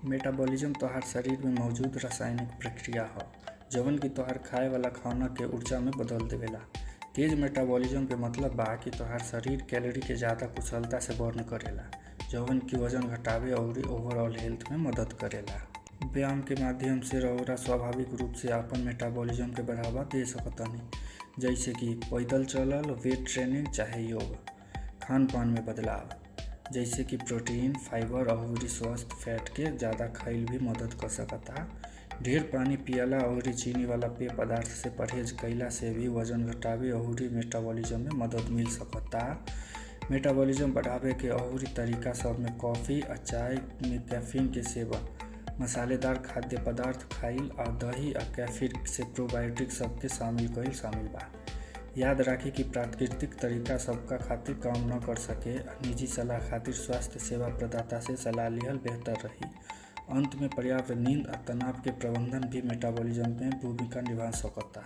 Metabolism तोहार शरीर में मौजूद रासायनिक प्रक्रिया ह जवन की तोहार खाए वाला खाना के ऊर्जा में बदल देवेला। तेज मेटाबॉलिज्म के मतलब बा कि तोहार शरीर कैलोरी के ज़्यादा कुशलता से बर्न करेला, जवन की वजन घटावे अउरी ओवरऑल हेल्थ में मदद करेला। व्यायाम के माध्यम से रउरा स्वाभाविक रूप से आपन मेटाबॉलिज्म के बढ़ावा दे सकतानी, जइसे कि पैदल चलल, वेट ट्रेनिंग चाहे योग। खान पान में बदलाव जैसे कि प्रोटीन, फाइबर अउरी स्वस्थ फैट के ज़्यादा खाइल भी मदद कर सकता। ढेर पानी पियला अउरी चीनी वाला पेय पदार्थ से परहेज कइला से भी वजन घटावे अउरी मेटाबॉलिज्म में मदद मिल सकता। मेटाबॉलिज्म बढ़ावे के अउरी तरीका सब में कॉफ़ी आ चाय में कैफीन के सेवन, मसालेदार खाद्य पदार्थ खाइल आ दही आ कैफीन से प्रोबायोटिक सबके शामिल बा। याद राखी कि प्राकृतिक तरीका सबका खातिर काम न कर सके आ निजी सलाह खातिर स्वास्थ्य सेवा प्रदाता से सलाह लिहल बेहतर रही। अंत में पर्याप्त नींद आ तनाव के प्रबंधन भी मेटाबॉलिज्म में भूमिका निभा सकता।